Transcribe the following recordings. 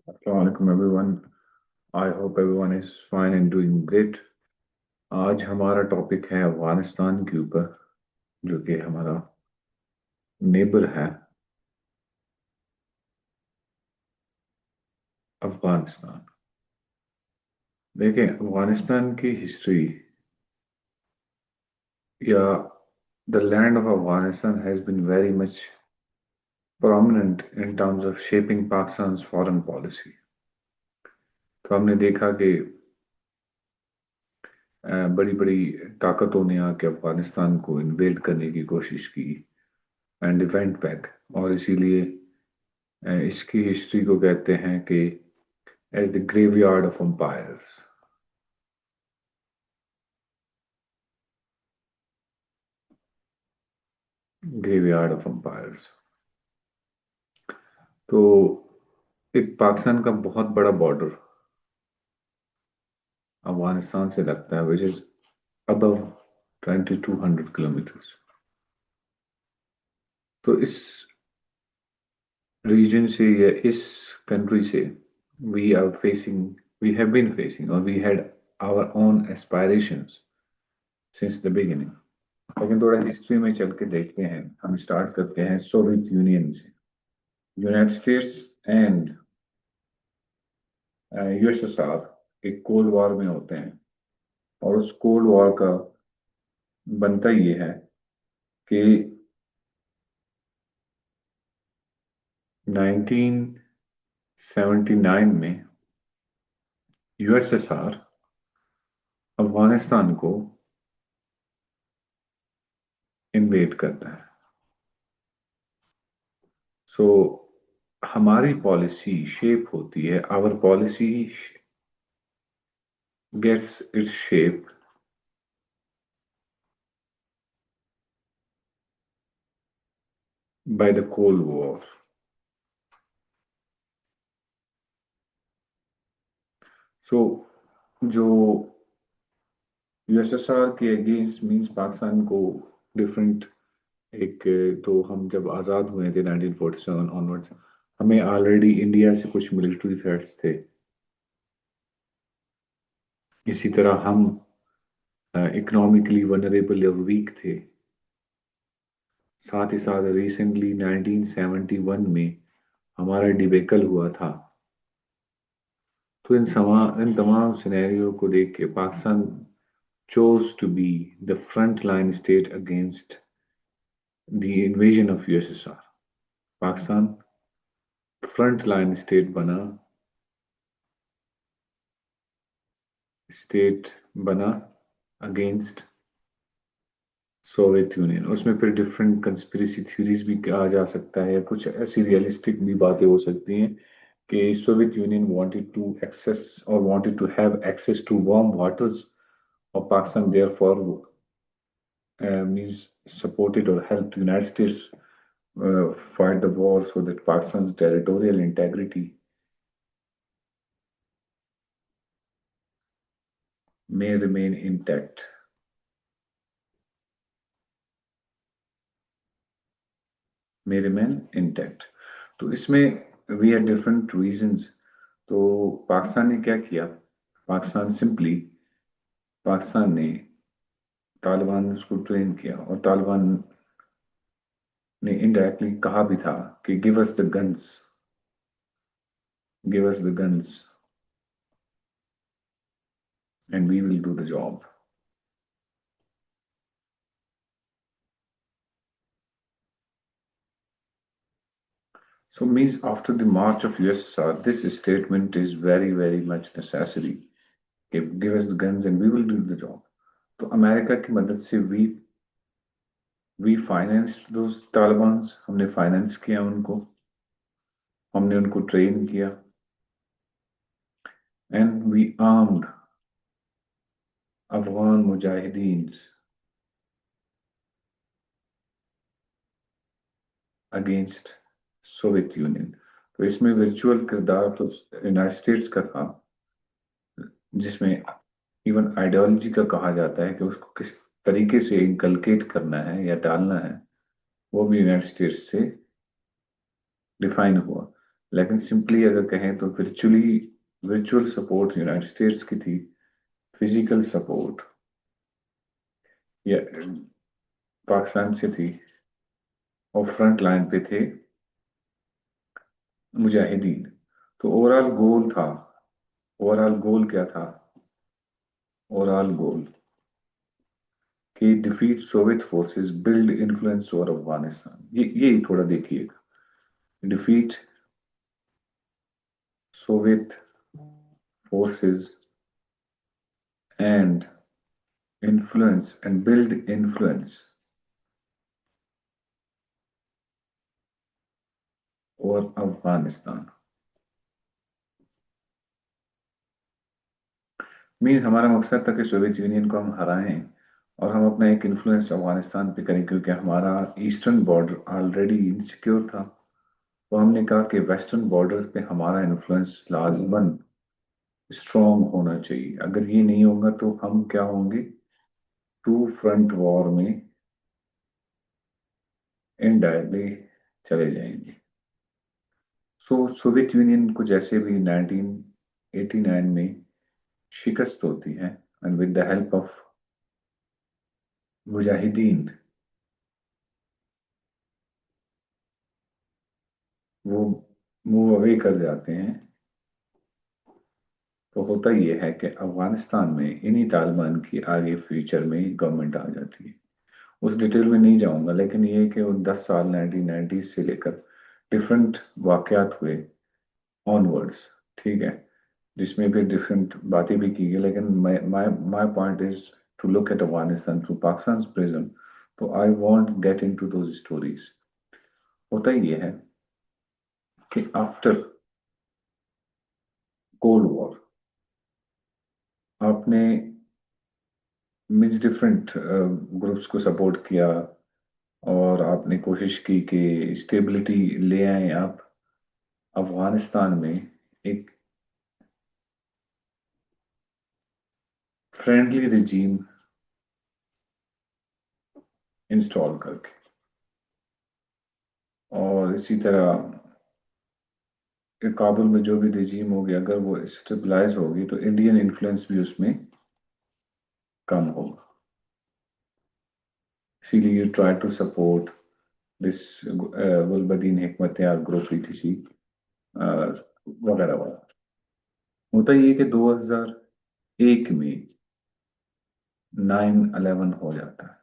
Assalamualaikum everyone. I hope everyone is fine and doing great. आज हमारा topic है अफगानिस्तान के ऊपर, जो कि हमारा नेबर है, अफगानिस्तान। देखें, अफगानिस्तान की हिस्ट्री या the land of Afghanistan has been very much prominent in terms of shaping Pakistan's foreign policy. तो हमने देखा कि बड़ी बड़ी ताकतों ने आके अफगानिस्तान को इन्वेड करने की कोशिश की एंड डिफेंड बैक, और इसीलिए इसकी हिस्ट्री को कहते हैं कि as the graveyard of empires. Graveyard of empires. तो एक पाकिस्तान का बहुत बड़ा बॉर्डर अफगानिस्तान से लगता है, विच इज अबव 2200 किलोमीटर्स। तो इस रीजन से या इस कंट्री से we are facing we have been facing और we had our own aspirations since the beginning. लेकिन थोड़ा हिस्ट्री में चल के देखते हैं। हम स्टार्ट करते हैं सोवियत यूनियन से। यूनाइटेड स्टेट्स एंड यूएसएसआर एक कोल्ड वॉर में होते हैं, और उस कोल्ड वॉर का बनता ये है कि 1979 में यूएसएसआर अफगानिस्तान को इन्वेड करता है। सो हमारी पॉलिसी शेप होती है, our policy gets its shape by the cold war. So जो यूएसएसआर के अगेंस्ट मींस पाकिस्तान को डिफरेंट, एक तो हम जब आज़ाद हुए थे 1947 ऑनवर्ड्स, हमें ऑलरेडी इंडिया से कुछ मिलिट्री थ्रेट्स थे। इसी तरह हम इकोनॉमिकली वनरेबल या वीक थे। साथ ही साथ रिसेंटली 1971 में हमारा डिबेकल हुआ था। तो इन तमाम सिनेरियो को देख के Pakistan chose to be the frontline state against the invasion of USSR। Pakistan front line state बना अगेंस्ट सोवियत यूनियन। उसमें फिर डिफरेंट कंस्पिरेसी थ्योरीज भी कहा जा सकता है, कुछ ऐसी रियलिस्टिक भी बातें हो सकती हैं कि Soviet Union wanted to access और wanted to have access to warm waters, और Pakistan therefore means supported or helped United States fight the war so that Pakistan's territorial integrity may remain intact। may remain intact। तो इसमें we had different reasons। तो पाकिस्तान ने क्या किया? पाकिस्तान ने तालिबान उसको train किया, और तालिबान ने इनडायरेक्टली कहा भी था कि give us the guns, give us the guns and we will do the job. So means after the march of USSR, this statement is very, very much necessary. Give us the guns and we will do the job। तो America की मदद से we financed दोस तालिबान। हमने finance किया उनको, हमने उनको train किया, एंड वी आर्म्ड अफगान मुजाहिदीन अगेंस्ट सोवियत यूनियन। तो इसमें वर्चुअल किरदार तो यूनाइटेड स्टेट्स का था, जिसमें इवन आइडियोलॉजी का कहा जाता है कि उसको किस तरीके से इनकलकेट करना है या डालना है, वो भी यूनाइटेड स्टेट्स से डिफाइन हुआ। लेकिन सिंपली अगर कहें तो वर्चुअल सपोर्ट यूनाइटेड स्टेट्स की थी, फिजिकल सपोर्ट या पाकिस्तान से थी, और फ्रंट लाइन पे थे मुजाहिदीन। तो ओवरऑल गोल क्या था? ओवरऑल गोल कि defeat Soviet forces, build influence over Afghanistan. ये थोड़ा देखिएगा। Defeat Soviet forces and build influence over Afghanistan. Means हमारा मकसद था कि सोवियत यूनियन को हम हराएं और हम अपना एक इन्फ्लुएंस अफगानिस्तान पे करें, क्योंकि हमारा ईस्टर्न बॉर्डर ऑलरेडी इनसिक्योर था। तो हमने कहा कि वेस्टर्न बॉर्डर पे हमारा इन्फ्लुएंस लाजमन स्ट्रॉन्ग होना चाहिए। अगर ये नहीं होगा तो हम क्या होंगे? टू फ्रंट वॉर में इनडायरेक्टली चले जाएंगे। सोवियत यूनियन को जैसे भी 1989 में शिकस्त होती है, and with the help of Mujahideen वो मूव अवे कर जाते हैं। तो होता यह है कि अफगानिस्तान में इन्हीं तालिबान की आगे फ्यूचर में गवर्नमेंट आ जाती है। उस डिटेल में नहीं जाऊंगा, लेकिन ये है कि वो 10 साल 1990 से लेकर डिफरेंट वाकयात हुए ऑनवर्ड्स, ठीक है, जिसमें भी डिफरेंट बातें भी की गई। लेकिन my my point is to look at Afghanistan through Pakistan prism. तो I won't get into those stories. होता ही ये है कि आफ्टर कोल्ड वॉर आपने मीन्स डिफरेंट ग्रुप्स को सपोर्ट किया, और आपने कोशिश की कि स्टेबिलिटी ले आए आप अफगानिस्तान में, एक फ्रेंडली रिजीम इंस्टॉल करके। और इसी तरह काबुल में जो भी रिजीम होगी, अगर वो स्टेबलाइज होगी तो इंडियन इन्फ्लुएंस भी उसमें कम होगा। इसीलिए you try to support this Gulbuddin Hekmatyar group, etc वगैरह वगैरह। होता ये कि 2001 में 9/11 हो जाता है।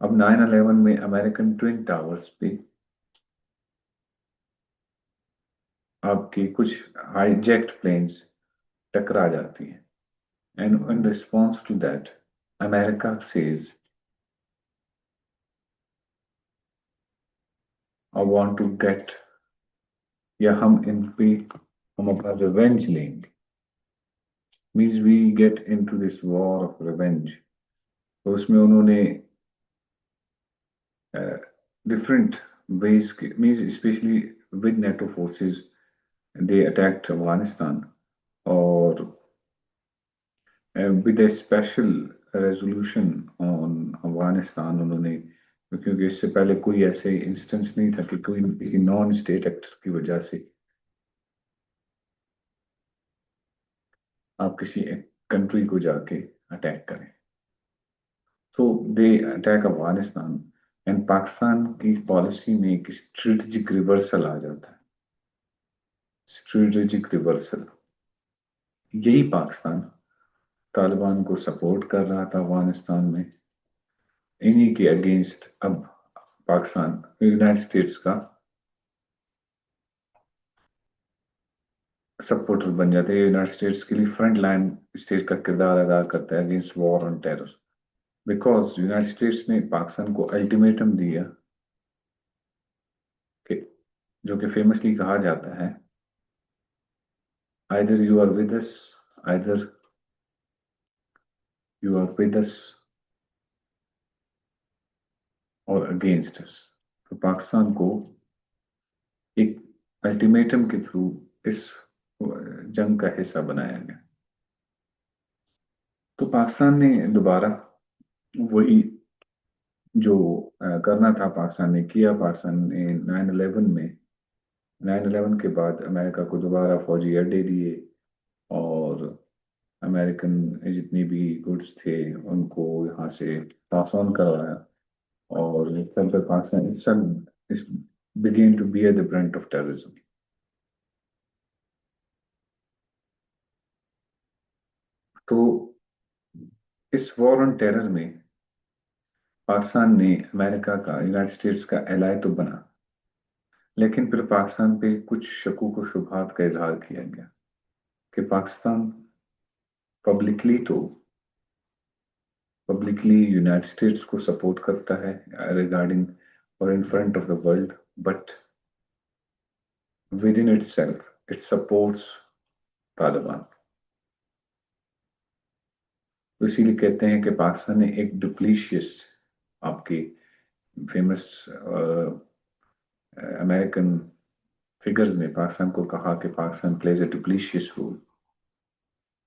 अब 9/11 में अमेरिकन ट्विन टावर्स पे आपके कुछ हाईजैक्ड प्लेन्स टकरा जाती हैं, and in response to that America says I want to get, या हम इन पे हम अपना रिवेंज लेंगे। Means we get into this war of revenge. तो उसमें उन्होंने डिफरेंट वेज के means specially with NATO forces they attacked Afghanistan, और with a special resolution on Afghanistan उन्होंने, क्योंकि इससे पहले कोई ऐसे इंस्टेंस नहीं था कि कोई किसी नॉन स्टेट एक्टर की वजह से आप किसी कंट्री को जाके अटैक करें। तो they attack Afghanistan, and Pakistan की पॉलिसी में एक स्ट्रेटेजिक रिवर्सल आ जाता है। स्ट्रेटेजिक रिवर्सल, यही पाकिस्तान तालिबान को सपोर्ट कर रहा था अफगानिस्तान में, इन्हीं के अगेंस्ट अब पाकिस्तान यूनाइटेड स्टेट्स का सपोर्टर बन जाते हैं। यूनाइटेड स्टेट्स के लिए फ्रंट लाइन स्टेट का किरदार अदा करता है against war on terror, because United States ने पाकिस्तान को अल्टीमेटम दिया कि जो कि फेमसली कहा जाता है, either you are with us, either you are with us और अगेंस्ट अस। तो पाकिस्तान को एक अल्टीमेटम के थ्रू इस जंग का हिस्सा बनाया गया। तो पाकिस्तान ने दोबारा वही जो करना था पाकिस्तान ने किया। पाकिस्तान ने 9/11 में 9/11 के बाद अमेरिका को दोबारा फौजी अड्डे दिए और अमेरिकन जितनी भी गुड्स थे उनको यहाँ से पास ऑन करवाया और तब तक पाकिस्तान सब began to bear the brunt of terrorism. तो इस वॉर ऑन टेरर में पाकिस्तान ने अमेरिका का, यूनाइटेड स्टेट्स का एलाय तो बना, लेकिन फिर पाकिस्तान पे कुछ शकूक और शुबहात का इजहार किया गया कि पाकिस्तान पब्लिकली तो पब्लिकली यूनाइटेड स्टेट्स को सपोर्ट करता है रिगार्डिंग और in front of the world, but with in it self it supports Taliban. तो इसीलिए कहते हैं कि पाकिस्तान ने एक डुप्लीशियस, आपकी फेमस अमेरिकन फिगर्स ने पाकिस्तान को कहा कि Pakistan plays a duplicitous role,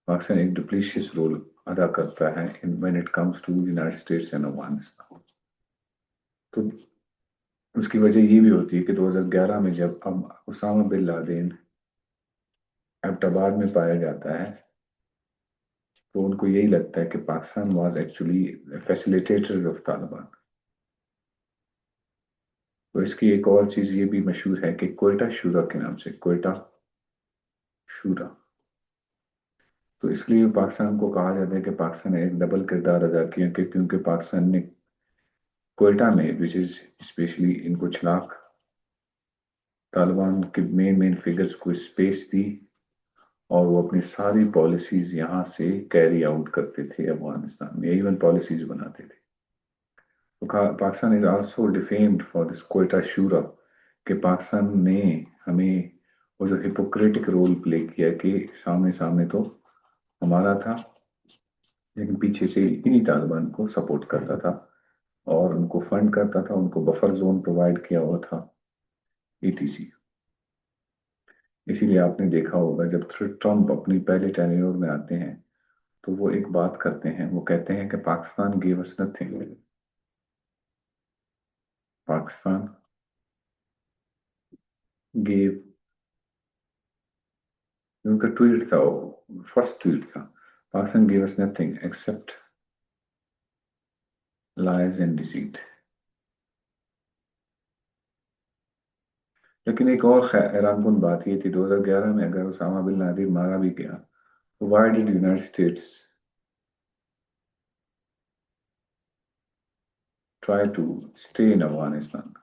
Pakistan एक डुप्लीशियस रोल अदा करता है in when it comes to United States and Afghanistan. तो उसकी वजह ये भी होती है कि 2011 में जब अब उसामा बिन लादेन एबटाबाद में पाया जाता है तो उनको यही लगता है कि Pakistan was actually facilitator of Taliban. तो इसकी एक और चीज ये भी मशहूर है कि क्वेटा शूरा के नाम से, क्वेटा शूरा। तो इसलिए पाकिस्तान को कहा जाता है कि पाकिस्तान ने एक डबल किरदार अदा किया, क्योंकि पाकिस्तान ने क्वेटा में, विच इज स्पेशली इन कुछ लाख तालिबान के मेन मेन फिगर्स को स्पेस दी और वो अपनी सारी पॉलिसीज यहाँ से कैरी आउट करते थे अफगानिस्तान में, इवन पॉलिसीज बनाते थे। तो Pakistan is also defamed for this Quetta Shura कि पाकिस्तान ने हमें वो जो हिपोक्रेटिक रोल प्ले किया कि सामने सामने तो हमारा था लेकिन पीछे से इन्हीं तालिबान को सपोर्ट करता था और उनको फंड करता था, उनको बफर जोन प्रोवाइड किया हुआ था, ईटीसी। इसीलिए आपने देखा होगा जब ट्रम्प अपनी पहले टेन्योर में आते हैं तो वो एक बात करते हैं, वो कहते हैं कि Pakistan give us nothing, Pakistan give, उनका ट्वीट था, फर्स्ट ट्वीट था, Pakistan give us nothing accept lies and deceit. लेकिन एक और हैरानकुन बात ये थी 2011 में अगर उसामा बिन लादेन मारा भी गया तो why did United States try to stay in Afghanistan.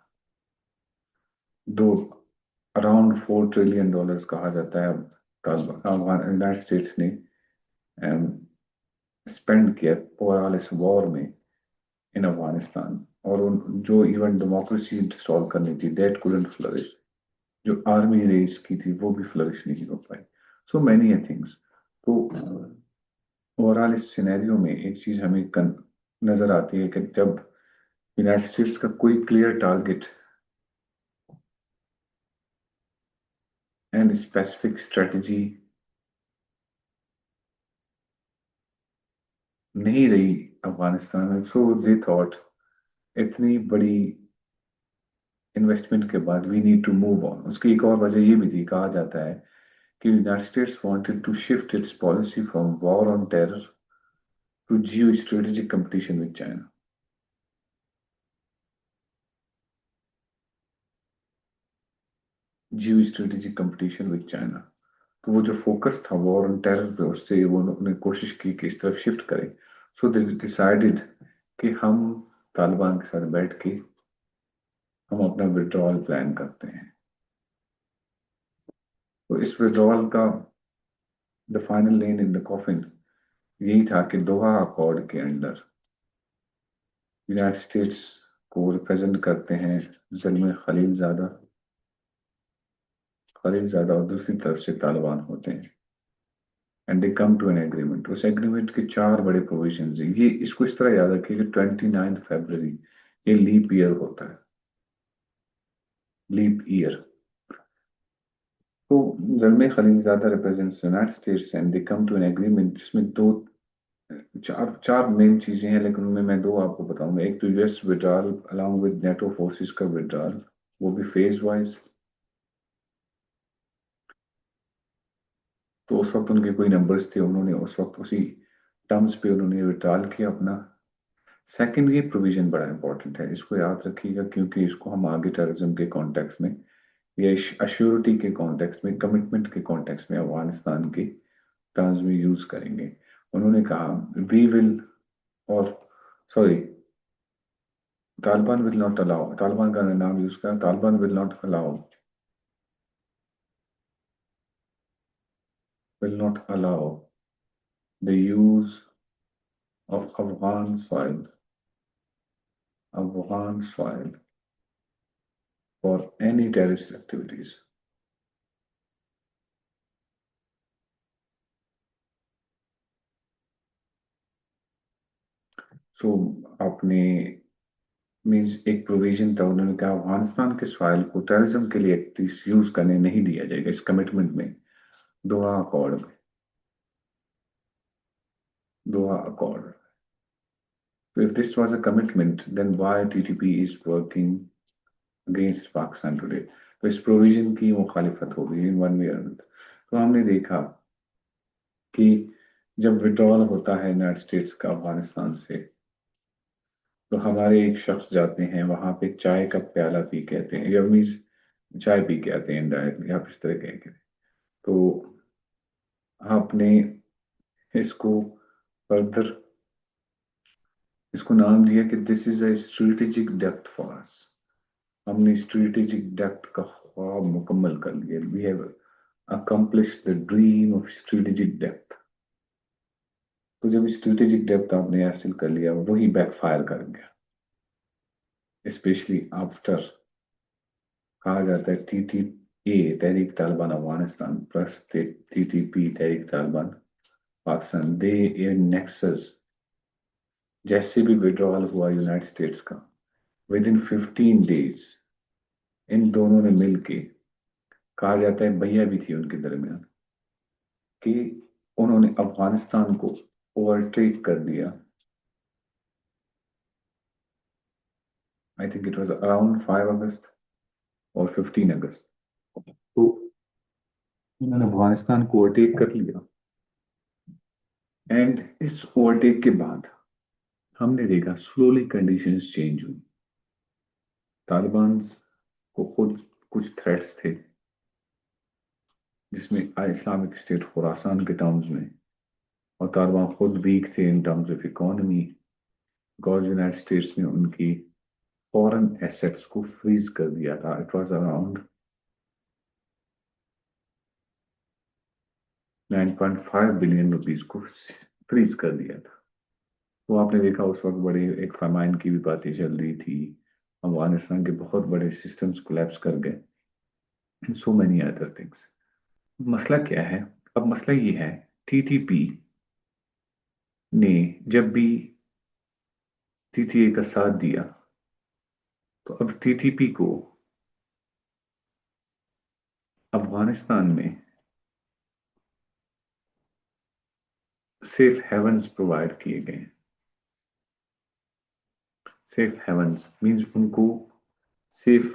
Though around $4 trillion कहा जाता है अफगान यूनाइटेड स्टेट्स ने स्पेंड किया ओवरऑल इस वॉर में इन अफगानिस्तान, और जो इवन डेमोक्रेसी इंस्टॉल करनी थी दैट कुडंट फ्लरिश, जो आर्मी रेस की थी वो भी फ्लरिश नहीं हो पाई, सो मैनी थिंग्स। तो ओवरऑल इस सिनेरियो में एक चीज हमें नजर आती है कि जब यूनाइटेड स्टेट्स का कोई clear target and specific strategy नहीं रही अफगानिस्तान में, सो दे थॉट इतनी बड़ी इन्वेस्टमेंट के बाद we need to move on. उसकी एक और वजह ये भी थी, कहा जाता है कि United States wanted to shift its policy from war on terror to geostrategic competition with China. Geostrategic competition with China, तो वो जो फोकस था वॉर ऑन टेरर पे, उससे वो उन्होंने कोशिश की कि इस तरफ शिफ्ट करें। सो दे डिसाइडेड कि हम तालिबान के साथ बैठ के हम अपना विड्रॉल प्लान करते हैं। तो इस विड्रॉल का the final lane in the coffin यही था कि दोहा अकॉर्ड के अंडर यूनाइटेड स्टेट्स को रिप्रेजेंट करते हैं जल्मे खलीलजादा और दूसरी तरफ से तालिबान होते हैं, and they come to an agreement. उस एग्रीमेंट के चार बड़े प्रोविजन है। ये इसको इस तरह याद रखिए कि 29 फरवरी ये लीप ईयर होता है, लीप ईयर। तो Zalmay Khalilzad represents United States and they come to an agreement, जिसमें दो चार चार मेन चीजें हैं, लेकिन उनमें मैं दो आपको बताऊंगा। एक तो US withdrawal along with NATO forces का विड्रॉल, वो भी फेज वाइज, तो उस वक्त उनके कोई नंबर्स थे, उन्होंने उस वक्त उसी टर्म्स पे उन्होंने विड्रॉल किया अपना। सेकंड, ये प्रोविजन बड़ा इंपॉर्टेंट है, इसको याद रखिएगा, क्योंकि इसको हम आगे टेररिज्म के कॉन्टेक्स्ट में या अश्योरिटी के कॉन्टेक्स्ट में, कमिटमेंट के कॉन्टेक्स्ट में अफगानिस्तान के टर्म्स में यूज करेंगे। उन्होंने कहा वी विल, और sorry, Taliban will not allow, Taliban का नाम यूज करा, Taliban will not allow the use of Afghan soil for any terrorist activities. So आपने मीन्स एक प्रोविजन था, उन्होंने कहा अफगानिस्तान के सॉइल को टेररिज्म के लिए यूज करने नहीं दिया जाएगा, इस कमिटमेंट में, दोहा अकॉर्ड में, दोहा accord. So if this was a commitment, then why TTP is working against Pakistan today? तो इस प्रोविजन की मुखालिफत हो गई इन वन वे। तो हमने देखा कि जब विड्रॉल होता है यूनाइटेड स्टेट्स का अफगानिस्तान से, तो हमारे एक शख्स जाते हैं वहां पे, चाय का प्याला पी के आते हैं, या मीन्स चाय पी के आते हैं इनडायरेक्टली, आप इस तरह कहेंगे। तो आपने इसको फर्दर इसको नाम दिया कि this is a strategic depth for us. हमने स्ट्रेटेजिक डेप्थ का ख्वाब मुकम्मल कर लिया, we have accomplished the dream of strategic depth. तो जब स्ट्रेटेजिक डेप्थ आपने हासिल कर लिया, वही बैकफायर कर गया, स्पेशली आफ्टर, कहा जाता है TTA तहरीक तालिबान अफगानिस्तान प्लस TTP तहरीक तालिबान पाकिस्तान, दे इन नेक्सस, जैसे भी विड्रॉल हुआ यूनाइटेड स्टेट्स का, विद इन 15 days इन दोनों ने मिलके, कहा जाता है भैया भी थी उनके दरमियान, कि उन्होंने अफगानिस्तान को ओवरटेक कर दिया। I think it was around 5 अगस्त और 15 अगस्त, तो उन्होंने अफगानिस्तान को ओवरटेक कर लिया। एंड इस ओवरटेक के बाद हमने देखा स्लोली कंडीशंस चेंज हुई। तालिबान को खुद कुछ थ्रेट्स थे, जिसमें इस्लामिक स्टेट खुरासान के टर्म्स में, और तालिबान खुद वीक थे इन terms of economy, because United States ने उनकी फॉरेन एसेट्स को फ्रीज कर दिया था। It was around 9.5 billion rupees को फ्रीज कर दिया था। तो आपने देखा उस वक्त बड़े एक फरमाइन की भी बातें चल रही थी, अफगानिस्तान के बहुत बड़े सिस्टम्स कोलैप्स कर गए, and so many other things. मसला क्या है? अब मसला ये है, TTP ने जब भी TTA का साथ दिया, तो अब TTP को अफगानिस्तान में सेफ हेवन्स प्रोवाइड किए गए। सेफ हेवन्स मीन्स उनको सेफ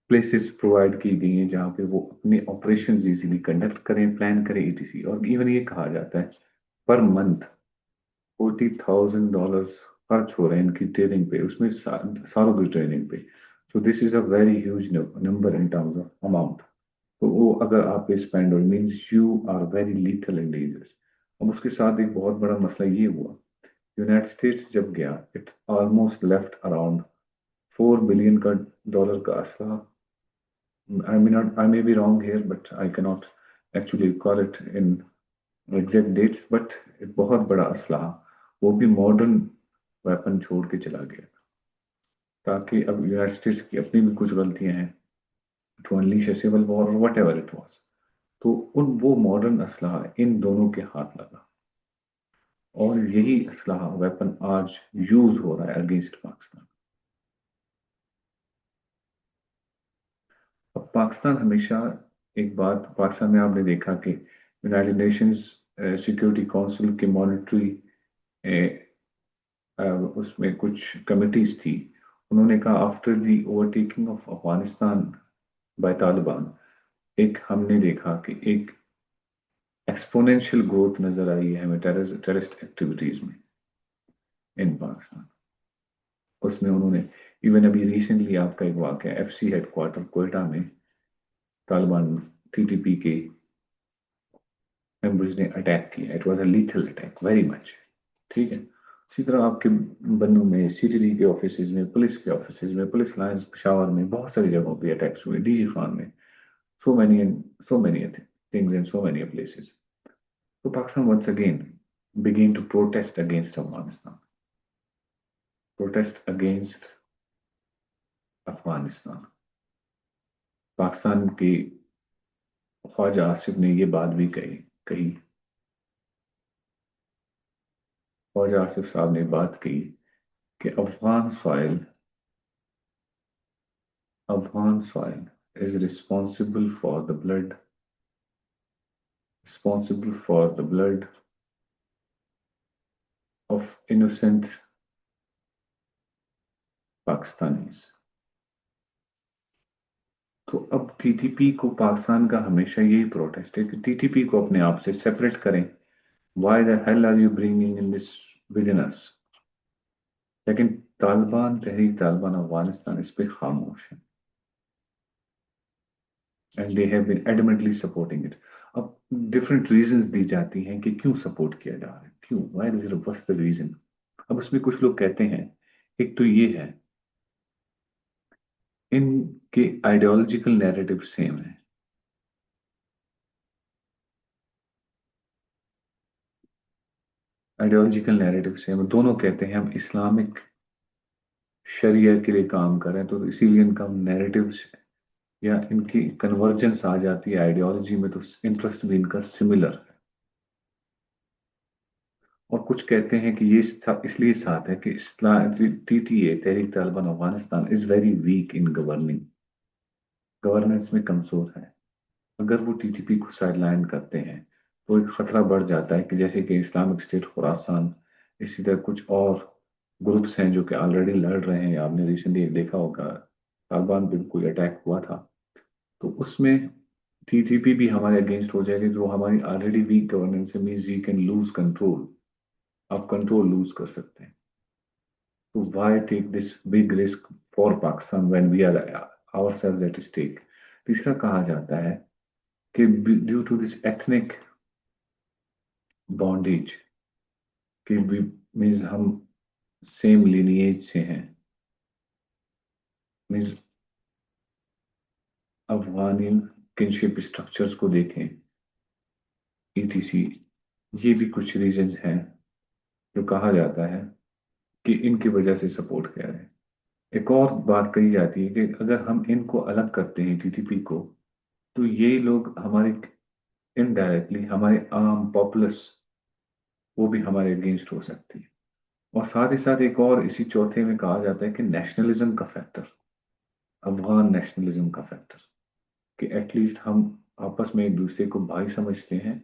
प्लेसेस प्रोवाइड की गई हैं जहाँ पे वो अपने ऑपरेशंस इजीली कंडक्ट करें, प्लान करें, ETC। और इवन ये कहा जाता है पर मंथ $40,000 खर्च हो रहे हैं इनकी ट्रेनिंग पे, उसमें सालों की ट्रेनिंग पे। So this is a very huge number in terms of amount. तो वो अगर आप पे स्पेंड हो, means you are very lethal and dangerous. अब उसके साथ एक बहुत बड़ा मसला ये हुआ, यूनाइटेड स्टेट्स जब गया, it almost left around $4 billion का असला। I may be wrong here, but I cannot actually call it in exact dates, but एक बहुत बड़ा असलहा, वो भी मॉडर्न वेपन छोड़ के चला गया, ताकि अब यूनाइटेड स्टेट्स की अपनी भी कुछ गलतियां हैं, to unleash a civil war और वट एवर इट वॉज, तो उन वो मॉडर्न असलहा इन दोनों के हाथ लगा, और यही असलहा वेपन आज यूज हो रहा है अगेंस्ट पाकिस्तान। अब पाकिस्तान हमेशा, एक बात पाकिस्तान में आपने देखा कि यूनाइटेड नेशंस सिक्योरिटी काउंसिल के मॉनिटरी उसमें कुछ कमिटीज थी, उन्होंने कहा after the overtaking of Afghanistan by Taliban, एक हमने देखा कि एक एक्सपोनेंशियल ग्रोथ नजर आई है हमें टेररिस्ट एक्टिविटीज में इन पाकिस्तान। उसमें उन्होंने इवन अभी रिसेंटली आपका एक वाकया एफसी हेडक्वार्टर कोयटा में तालिबान टीटीपी के मेंबर्स ने अटैक किया। It was a lethal attack very much. ठीक है। इसी तरह आपके बन्नू में सीटीडी के ऑफिस में, पुलिस के ऑफिस में, पुलिस लाइंस पेशावर में बहुत सारी जगहों पे अटैक्स हुए, डीजी खान में, so many things in so many places. तो Pakistan once again begin to protest against Afghanistan, protest against Afghanistan. Pakistan की ख्वाजा आसिफ ने ये बात भी कही, ख्वाजा आसिफ साहब ने बात की कि Afghan soil is responsible for the blood of innocent Pakistanis। तो अब टीटीपी को, पाकिस्तान का हमेशा यही प्रोटेस्ट है कि टीटीपी को अपने आप से सेपरेट करें। Why the hell are you bringing in this within us? लेकिन तहरीक तालिबान अफगानिस्तान इस पे खामोश है, and they have been adamantly supporting it. अब डिफरेंट रीजंस दी जाती हैं कि क्यों सपोर्ट किया जा रहा है, क्यों, why is it, what's the reason. अब उसमें कुछ लोग कहते हैं, एक तो ये है इनके आइडियोलॉजिकल नैरेटिव सेम है। आइडियोलॉजिकल नैरेटिव सेम, दोनों कहते हैं हम इस्लामिक शरिया के लिए काम कर रहे हैं, तो इसीलिए इनका नैरेटिव या इनकी कन्वर्जेंस आ जाती है आइडियोलॉजी में, तो इंटरेस्ट भी इनका सिमिलर है। और कुछ कहते हैं कि ये इसलिए साथ है कि Islam TTA Tehreek Taliban Afghanistan is very weak in governing, governance में कमजोर है। अगर वो टीटीपी को साइडलाइन करते हैं तो एक खतरा बढ़ जाता है कि जैसे कि इस्लामिक स्टेट खुरासान, इसी तरह कुछ और ग्रुप्स हैं जो कि ऑलरेडी लड़ रहे हैं। आपने रिसेंटली देखा होगा तालिबान पे कोई अटैक हुआ था, तो उसमें टीटीपी भी हमारे अगेंस्ट हो जाएगी, जो हमारी ऑलरेडी वीक गवर्नेंस है, means we can lose control. आप कंट्रोल लूज कर सकते हैं। तो why take this big risk for Pakistan when we are ourselves at stake. तीसरा कहा जाता है कि due to this ethnic bondage कि मीन्स हम सेम लिनिएज से हैं, मीन्स अफगानी किनशिप स्ट्रक्चर्स को देखें, ईटीसी, ये भी कुछ रीजंस हैं जो कहा जाता है कि इनकी वजह से सपोर्ट किया है। एक और बात कही जाती है कि अगर हम इनको अलग करते हैं टीटीपी को, तो ये लोग हमारे इनडायरेक्टली हमारे आम पॉपुलस वो भी हमारे अगेंस्ट हो सकती है। और साथ ही साथ एक और इसी चौथे में कहा जाता है कि नेशनलिज्म का फैक्टर, अफगान नेशनलिज्म का फैक्टर, कि एटलीस्ट हम आपस में एक दूसरे को भाई समझते हैं,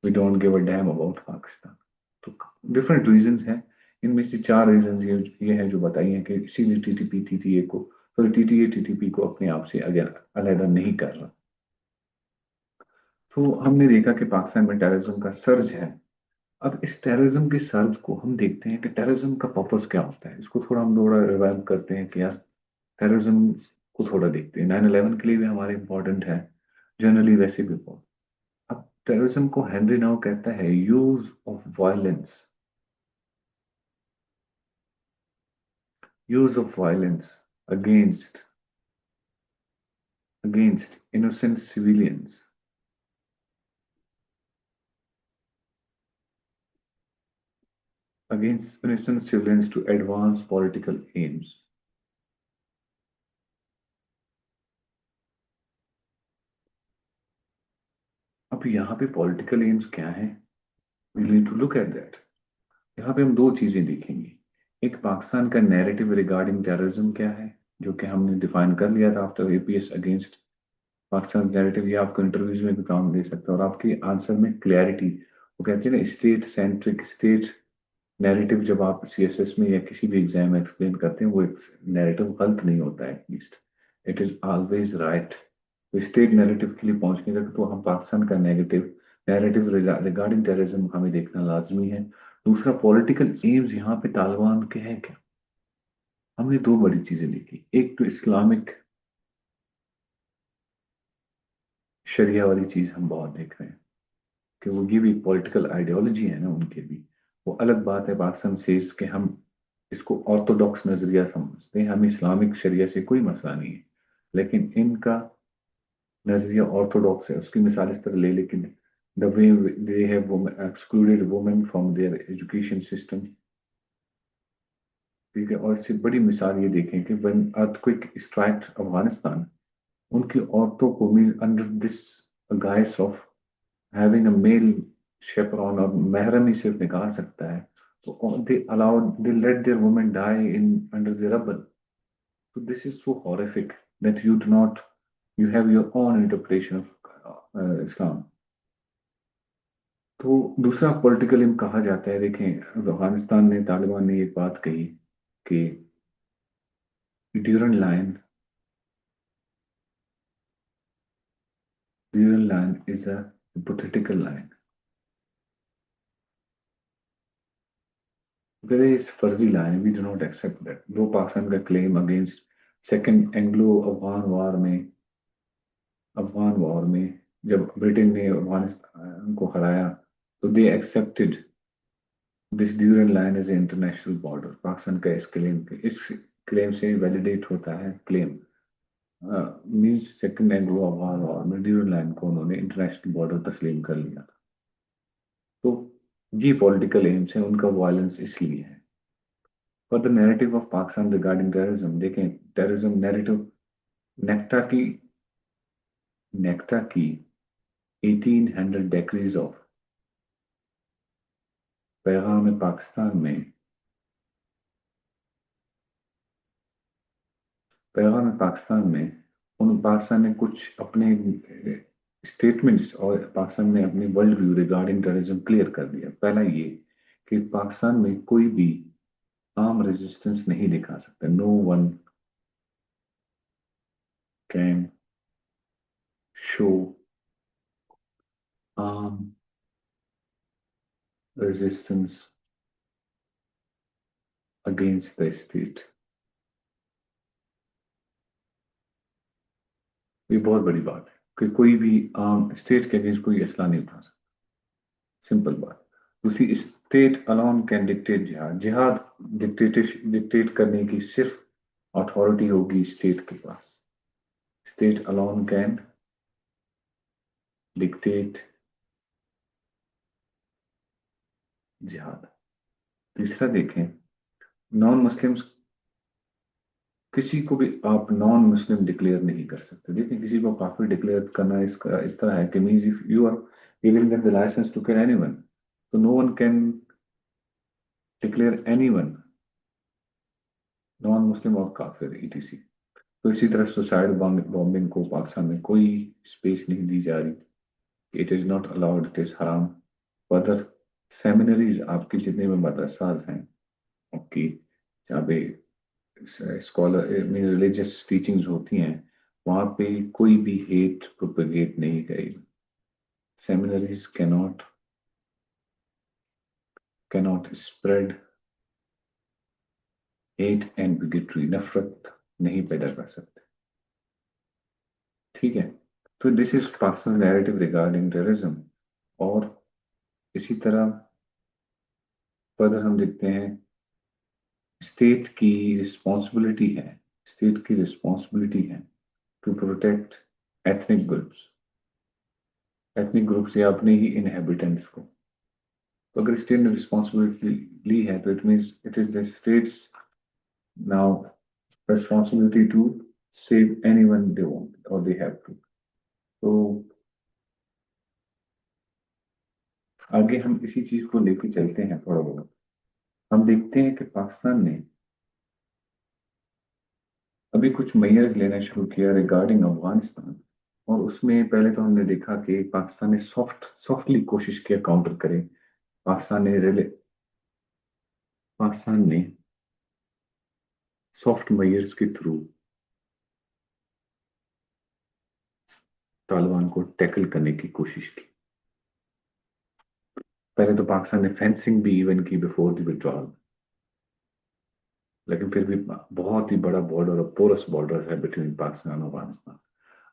we don't give a damn about Pakistan. तो डिफरेंट रीजंस हैं। इनमें से चार रीजंस ये हैं जो बताई हैं कि इसीलिए टीटीपी टीटीए को, सॉरी टीटीए टीटीपी को अपने आप से अलहदा नहीं कर रहा। तो हमने देखा कि पाकिस्तान में टेररिज्म का सर्ज है। अब इस टेररिज्म के सर्ज को हम देखते हैं कि टेररिज्म का पर्पस क्या होता है, इसको थोड़ा हम थोड़ा रिवाइव करते हैं कि यार टेररिज्म को थोड़ा देखते हैं। 9/11 के लिए भी हमारे इंपॉर्टेंट है, जनरली वैसे भी बहुत। अब टेररिज्म को हेनरी नाउ कहता है use of violence against innocent civilians, to advance political aims। अब यहाँ पे पॉलिटिकल एम्स क्या है, we need to look at that. यहाँ पे हम दो चीजें देखेंगे। एक, पाकिस्तान का नैरेटिव रिगार्डिंग टेररिज्म क्या है, जो कि हमने डिफाइन कर लिया था after APS against Pakistan narrative. ये आपको इंटरव्यूज में भी काम दे सकता है और आपके आंसर में क्लैरिटी, वो कहते हैं ना स्टेट सेंट्रिक, स्टेट नैरेटिव जब आप सीएसएस में या किसी भी एग्जाम में एक्सप्लेन करते हैं, वो एक नैरेटिव गलत नहीं होता है, at least it is always right. तो स्टेट नैरेटिव के लिए पहुंचने तक तो हम पाकिस्तान का नेगेटिव नैरेटिव रिगार्डिंग टेररिज्म हमें देखना लाजमी है। दूसरा, पॉलिटिकल एम्स यहाँ पे तालिबान के हैं क्या। हमने दो बड़ी चीजें देखी, एक तो इस्लामिक शरिया वाली चीज हम बहुत देख रहे हैं कि वो ये भी पॉलिटिकल आइडियोलॉजी है ना उनके भी। वो अलग बात है, पाकिस्तान से कि हम इसको ऑर्थोडॉक्स नजरिया समझते हैं, हमें इस्लामिक शरिया से कोई मसला नहीं है, लेकिन इनका नजरिया ऑर्थोडॉक्स है। उसकी मिसाल इस तरह ले, लेकिन the way they have excluded women from there education system. ठीक है, और इससे बड़ी मिसाल ये देखें कि व्हेन अर्थक्वेक स्ट्राइक अफगानिस्तान, उनकी औरतों को mean under this guise of having a male chaperone और महरम ही सिर्फ निकाल सकता है, तो they let their women die in under the rubble. So this is so horrific that you do not, you have your own interpretation of Islam. तो दूसरा पॉलिटिकल कहा जाता है, देखें अफगानिस्तान ने, तालिबान ने एक बात कही कि Durand Line, Durand Line is a hypothetical line. There is फर्जी line, we do not accept that. दो पाकिस्तान का claim against second Anglo Afghan war में जब ब्रिटेन ने अफगानिस्तान को हराया, तो they accepted this Durand Line as a international border. Pakistan का इस क्लेम से वैलिडेट होता है claim, means second Anglo Afghan war में ड्यूरन लाइन को उन्होंने इंटरनेशनल बॉर्डर तस्लीम कर लिया था। तो ये पॉलिटिकल एम्स है उनका, वायलेंस इसलिए है। For the narrative of Pakistan regarding terrorism, देखें टेररिज्म नैरेटिव, नेक्टा की नेक्टा की 1800 डेक्रीज ऑफ पैगाम पाकिस्तान में, पैगाम पाकिस्तान में उन पाकिस्तान ने कुछ अपने स्टेटमेंट्स और पाकिस्तान ने अपनी world view regarding terrorism clear कर दिया। पहला ये कि पाकिस्तान में कोई भी आर्म रेजिस्टेंस नहीं दिखा सकता, no one can show arm resistance against the state. ये बहुत बड़ी बात है कि कोई भी आर्म स्टेट के अगेंस्ट कोई असला नहीं उठा सकता, सिंपल बात। दूसरी, स्टेट अलोन कैन डिक्टेट जिहाद, जिहाद डिक्टेट करने की सिर्फ अथॉरिटी होगी स्टेट के पास। स्टेट अलोन कैन डिक्टेट जिहाद। तीसरा देखें, नॉन मुस्लिम्स, किसी को भी आप नॉन मुस्लिम डिक्लेयर नहीं कर सकते। देखिए किसी को काफिर डिक्लेयर करना इसका इस तरह है कि means if you are giving them the license to kill anyone, तो no one can declare anyone non Muslim और काफिर ईटीसी। तो इसी तरह सुसाइड बॉम्बिंग को पाकिस्तान में कोई स्पेस नहीं दी जा रही, it is not allowed, it is हराम। फर्दर, सेमिनरीज आपके जितने भी मदरसाज हैं आपकी, जहाँ पे स्कॉलर मीन रिलीजियस टीचिंग्स होती हैं, वहाँ पे कोई भी हेट प्रोपेगेट नहीं करेगी। Seminaries cannot spread hate and bigotry, नफरत नहीं पैदा कर सकते। ठीक है, तो this is Pakistan narrative regarding terrorism. और इसी तरह फर्दर हम देखते हैं, स्टेट की रिस्पॉन्सिबिलिटी है, स्टेट की रिस्पॉन्सिबिलिटी है to protect ethnic groups, ethnic groups या अपने ही इनहेबिटेंट्स को। तो अगर स्टेट ने रिस्पॉन्सिबिलिटी ली है, तो it means it is the states now responsibility to save anyone they want or they have to। तो आगे हम इसी चीज को लेके चलते हैं थोड़ा बहुत। हम देखते हैं कि पाकिस्तान ने अभी कुछ मेजर्स लेना शुरू किया रिगार्डिंग अफगानिस्तान, और उसमें पहले तो हमने देखा कि पाकिस्तान ने सॉफ्टली कोशिश किया काउंटर करे। पाकिस्तान ने सॉफ्ट मेजर्स के थ्रू तालिबान को टैकल करने की कोशिश की। पहले तो पाकिस्तान ने फेंसिंग भी इवन की बिफोर द विड्रॉल, लेकिन फिर भी बहुत ही बड़ा बॉर्डर और पोरस बॉर्डर है बिटवीन पाकिस्तान और अफगानिस्तान।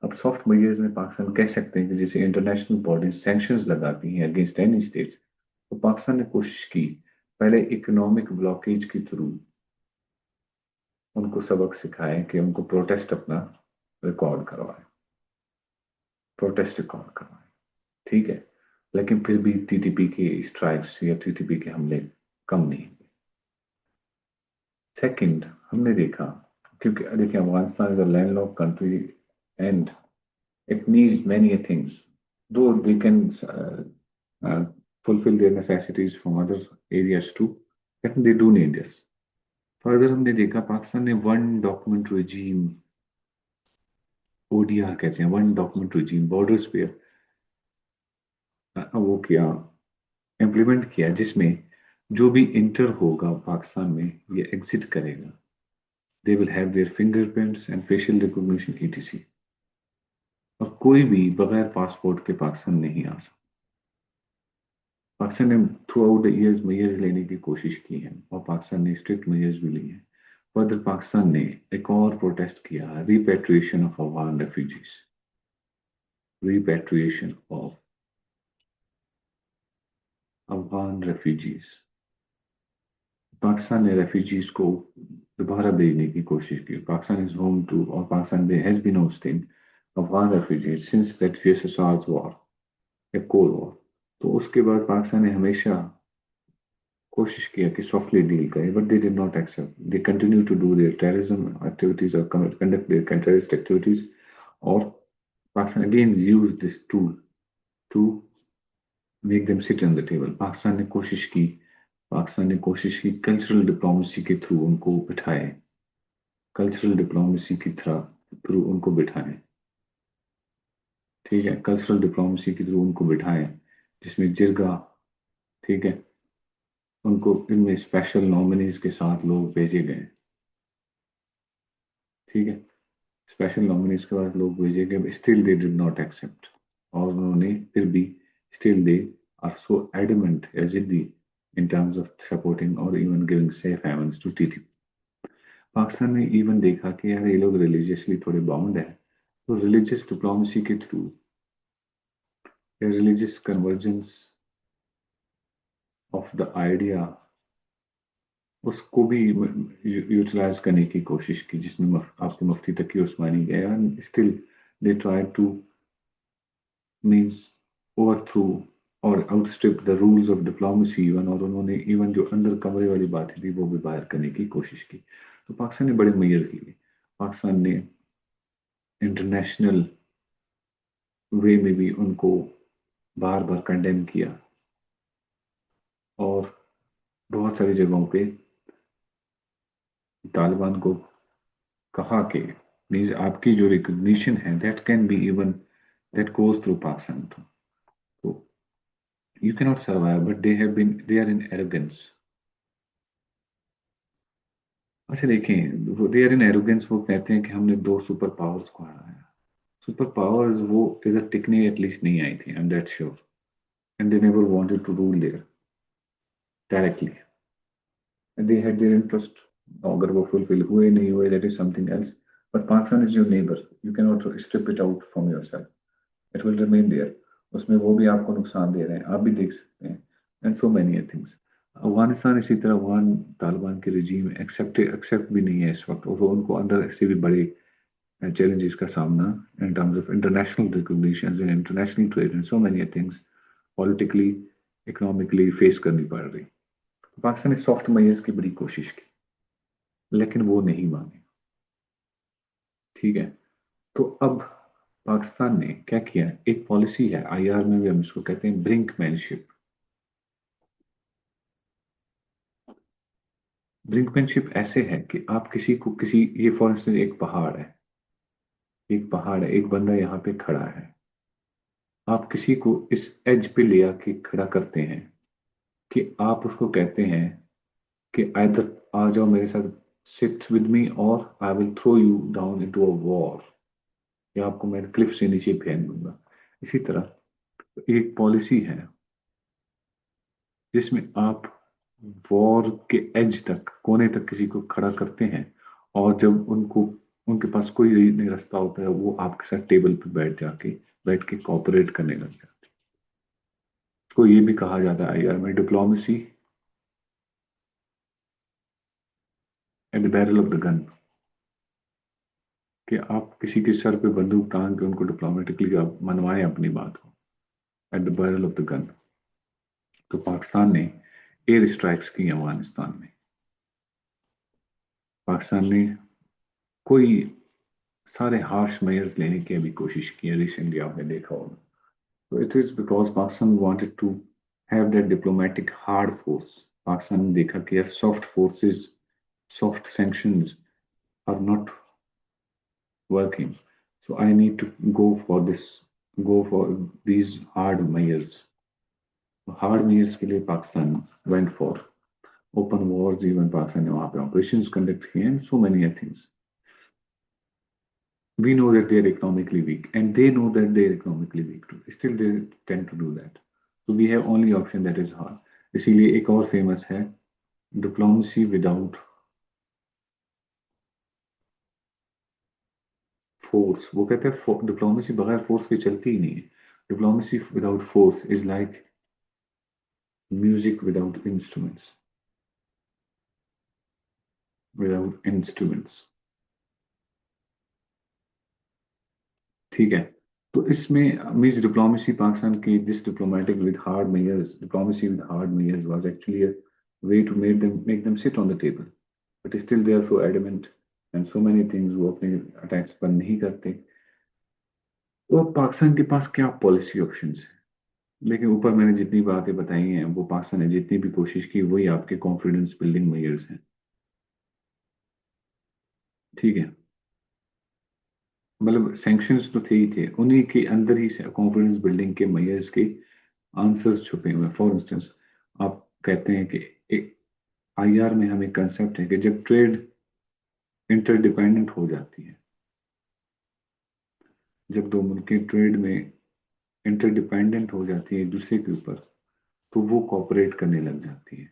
अब सॉफ्ट मेजर्स में पाकिस्तान कह सकते हैं कि जैसे इंटरनेशनल बॉडीज सैंक्शंस लगाती हैं अगेंस्ट एनी स्टेट्स, तो पाकिस्तान ने कोशिश की पहले इकोनॉमिक ब्लॉकेज के थ्रू उनको सबक सिखाए कि उनको प्रोटेस्ट अपना रिकॉर्ड करवाए, प्रोटेस्ट रिकॉर्ड करवाए, ठीक है। लेकिन फिर भी टीटीपी के स्ट्राइक्स या टीटीपी के हमले कम नहीं हुए। सेकंड, हमने देखा, क्योंकि देखिए Afghanistan is a landlocked country and it needs many things, though they can fulfill their necessities from other areas too, but they do need this. Further हमने देखा पाकिस्तान ने वन डॉक्यूमेंट regime, ओडीआर कहते हैं, वन डॉक्यूमेंट regime बॉर्डर्स पे वो किया, implement किया, जिसमें जो भी इंटर होगा पाकिस्तान में ये एग्जिट करेगा, they will have their fingerprints and facial recognition etc, और कोई भी बगैर पासपोर्ट के पाकिस्तान नहीं आ सकता। पाकिस्तान ने through out the years measures लेने की कोशिश की है और पाकिस्तान ने स्ट्रिक्ट मेजर्स भी लिए हैं। फर्दर पाकिस्तान ने एक और प्रोटेस्ट किया, repatriation of Afghan refugees, repatriation of Afghan refugees. Pakistan ने रेफ्यूजीज को दोबारा भेजने की कोशिश की। पाकिस्तान इज होम टू, और Pakistan there has been hosting Afghan refugees since that USSR war, या कोल्ड वॉर। तो उसके बाद पाकिस्तान ने हमेशा कोशिश किया कि सॉफ्टली डील करें, but they did not accept, they continue to do their terrorism activities और कंडक्ट देयर टेररिस्ट एक्टिविटीज। और Pakistan again use this tool to make them sit on the table. Pakistan ने कोशिश की कल्चरल डिप्लोमेसी के through उनको बिठाए, cultural diplomacy की through उनको बिठाए, ठीक है, कल्चरल डिप्लोमेसी के थ्रू उनको बिठाए, जिसमें जिरगा, ठीक है, उनको इनमें स्पेशल नॉमिनीज के साथ लोग भेजे गए, ठीक है, स्पेशल नॉमिनीज के बाद लोग भेजे गए, still they did not accept, और उन्होंने फिर भी still they are so adamant as जिद्दी इन टर्म्स ऑफ सपोर्टिंग और even giving safe havens to TT. Pakistan ने इवन देखा कि यार ये लोग रिलीजियसली थोड़े बाउंड है, तो रिलीजियस डिप्लोमेसी के through religious convergence of the idea उसको भी यूटिलाइज करने की कोशिश की, जिसमें आपके मुफ्ती तकी उस्मानी गए, and still they try to means overthrow और outstrip the rules of diplomacy even, और उन्होंने इवन जो अंदर कमरे वाली बातें थी वो भी बाहर करने की कोशिश की। तो पाकिस्तान ने बड़े मेजर्स लिए। पाकिस्तान ने इंटरनेशनल वे में भी उनको बार बार कंडेम किया, और बहुत सारी जगहों पे तालिबान को कहा कि मीन्स आपकी जो रिकग्निशन है that can be even that goes through Pakistan, तो you can not survive, but they are in arrogance. अच्छा देखें, वो दे आर इन एरोगेंस, वो कहते हैं कि हमने दो सुपर पावर्स को हराया। सुपर पावर्स वो इधर टिकने एटलीस्ट नहीं आई थी, I am that sure, and they never wanted to rule there directly, they had their interest. अगर वो फुलफिल हुए नहीं हुए that is something else, but Pakistan is your neighbour, you can not strip it out from yourself, it will remain there. उसमें वो भी आपको नुकसान दे रहे हैं, आप भी देख सकते हैं, and so many things. Afghanistan इसी तरह अफगान तालिबान के रिजीम एक्सेप्ट भी नहीं है इस वक्त, और वो उनको अंदर से भी बड़े challenges का सामना in terms of international recognitions and international trade and so many things politically, economically face करनी पड़ रही। पाकिस्तान ने सॉफ्ट मेजर्स की बड़ी कोशिश की, लेकिन वो नहीं माने, ठीक है। तो अब पाकिस्तान ने क्या किया, एक पॉलिसी है आईआर में भी हम इसको कहते हैं ब्रिंकमैनशिप। ब्रिंकमैनशिप ऐसे है कि आप किसी को किसी, ये फॉर इंस्टेंस एक पहाड़ है, एक पहाड़ है, एक बंदा यहाँ पे खड़ा है, आप किसी को इस एज पे ले आके खड़ा करते हैं कि आप उसको कहते हैं कि आइदर आ जाओ मेरे साथ, सिट विद मी, और I will throw you down into a war, या आपको मैं क्लिफ से नीचे फेंक दूंगा। इसी तरह एक पॉलिसी है जिसमें आप वॉर के एज तक, कोने तक किसी को खड़ा करते हैं, और जब उनको, उनके पास कोई नहीं रास्ता होता है, वो आपके साथ टेबल पे बैठ के कॉपरेट करने लग जाते हैं। तो ये भी कहा जाता है आईआर में, diplomacy at the barrel of the gun, कि आप किसी के सर पे बंदूक तान के उनको डिप्लोमेटिकली आप मनवाएं अपनी बात को, at the barrel of the gun. तो पाकिस्तान ने एयर स्ट्राइक्स की अफगानिस्तान में। पाकिस्तान ने कोई सारे हार्श मेजर्स लेने की अभी कोशिश की है, रिसेंटली आपने देखा होगा। तो it is because Pakistan wanted to have that diplomatic hard force. Pakistan ने देखा कि यार soft forces, soft sanctions are not working, so I need to go for these hard measures. Hard measures के लिए Pakistan went for open wars, even Pakistan ने वहां पे operations conduct किए, and so many other things. We know that they are economically weak, and they know that they are economically weak too. Still, they tend to do that. So we have only option that is hard. इसीलिए एक और famous है, diplomacy without force. वो कहते हैं diplomacy बगैर force के चलती ही नहीं है। Diplomacy without force is like music without instruments, without instruments. ठीक है। तो इसमें मीन्स डिप्लोमेसी, पाकिस्तान की this diplomatic with hard measures, diplomacy with hard measures was actually a way to make them sit on the table, but still they are so adamant and so many things, वो अपने attacks पर नहीं करते। तो पाकिस्तान के पास क्या policy options है? लेकिन ऊपर मैंने जितनी बातें बताई हैं, वो पाकिस्तान ने जितनी भी कोशिश की, वही आपके कॉन्फिडेंस बिल्डिंग मेजर्स हैं। ठीक है। मतलब सैंक्शंस तो थे ही थे, उन्हीं के अंदर ही कॉन्फिडेंस बिल्डिंग के मेजर्स के आंसर्स छुपे हुए हैं। फॉर इंस्टेंस, आप कहते हैं कि एक आईआर में हमें कंसेप्ट है कि जब ट्रेड इंटरडिपेंडेंट हो जाती है, जब दो मुल्कें ट्रेड में इंटरडिपेंडेंट हो जाती है एक दूसरे के ऊपर, तो वो कॉपरेट करने लग जाती है,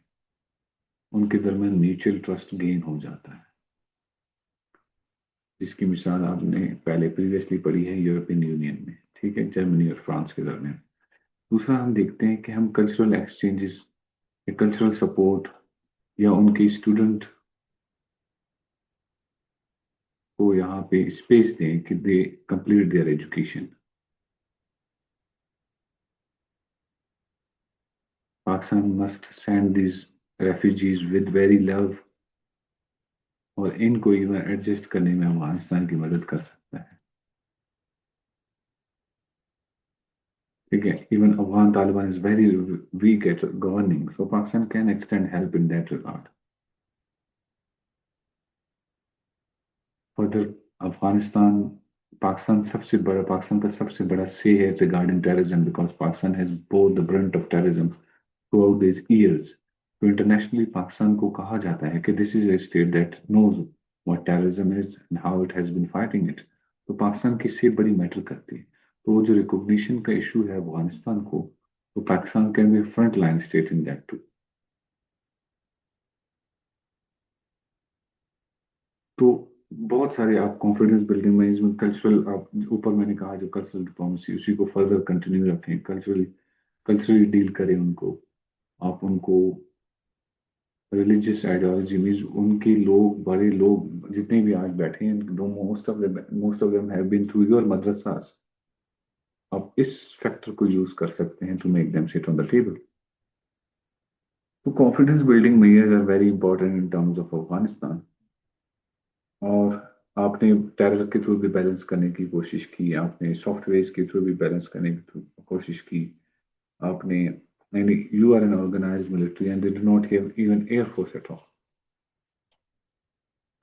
उनके दरमियान म्यूचुअल ट्रस्ट गेन हो जाता है, जिसकी मिसाल आपने पहले प्रीवियसली पढ़ी है यूरोपियन यूनियन में। ठीक है, जर्मनी और फ्रांस के दरमियान। दूसरा, हम देखते हैं कि हम कल्चरल एक्सचेंजेस या कल्चरल सपोर्ट या उनके स्टूडेंट को यहाँ पे स्पेस दें कि they complete their education. Pakistan must send this refugees with very love, और इनको इवन एडजस्ट करने में अफगानिस्तान की मदद कर सकता है। ठीक है, even Afghan Taliban is very weak at governing, so Pakistan can extend help in that regard. Further, Afghanistan Pakistan का सबसे बड़ा से है regarding terrorism, because Pakistan has bore the brunt of terrorism throughout this years. तो इंटरनेशनली पाकिस्तान को कहा जाता है कि this is a state that knows what terrorism is and how it has been fighting it. तो पाकिस्तान की सेफ बड़ी matter करती है। तो वो जो रिकॉग्निशन का इशू है अफगानिस्तान को, तो Pakistan can be front line state in that too. तो बहुत सारे आप कॉन्फिडेंस बिल्डिंग मैनेजमेंट, कल्चरल, आप ऊपर मैंने कहा जो कल्चरल डिप्लोमेसी, उसी को फर्दर कंटिन्यू रखें, कल्चरली डील करें उनको। आप उनको रिलीजियस आइडियोलॉजी मीन्स उनके लोग, बड़े लोग जितने भी आज बैठे हैं, most of them have been through your madrasas. आप इस फैक्टर को यूज कर सकते हैं to make them sit on the table. तो confidence building measures are very important in terms of Afghanistan. और आपने टेरर के थ्रू भी बैलेंस करने की कोशिश की, आपने सॉफ्टवेयर के थ्रू भी बैलेंस करने की कोशिश की, आपने, यानी you are an organised military and they do not have even air force at all,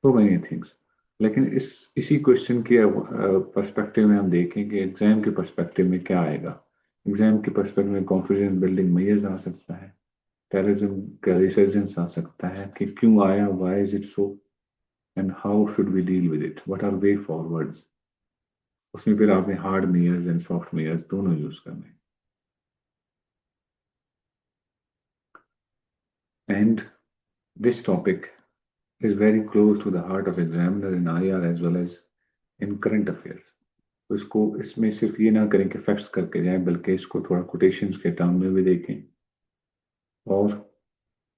so many things. लेकिन इसी क्वेश्चन के पर्सपेक्टिव में हम देखें कि एग्जाम के पर्सपेक्टिव में क्या आएगा। एग्जाम के पर्सपेक्टिव में कॉन्फिडेंस बिल्डिंग मेजर्स आ सकता है, टेररिज्म का रिसर्जेंस आ सकता है कि क्यों आया, why is it so, and how should we deal with it, what are way forwards. उसमें फिर आपने hard measures and soft measures दोनों यूज करने। And this topic is very close to the heart of examiner in IR as well as in current affairs. तो इसको इसमें सिर्फ ये ना करें कि फैक्ट्स करके जाएं, बल्कि इसको थोड़ा कोटेशंस के टर्म में भी देखें। और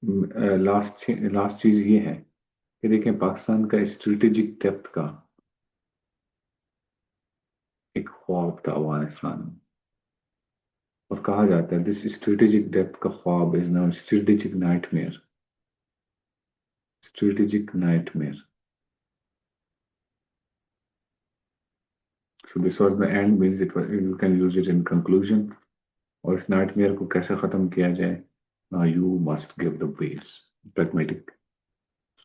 लास्ट चीज ये है कि देखें पाकिस्तान का स्ट्रेटेजिक डेप्थ का एक ख्वाब था अफगानिस्तान में, और कहा जाता है दिस स्ट्रेटेजिक डेप्थ का ख्वाब is now strategic nightmare. Strategic nightmare. So this was the end, means it was, you can use it in conclusion. और इस नाइटमेयर को कैसे खत्म किया जाए? Now you must give the ways, pragmatic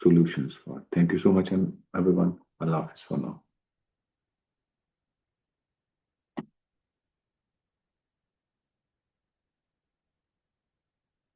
solutions for it. Thank you so much, and everyone. Allah Hafiz for now.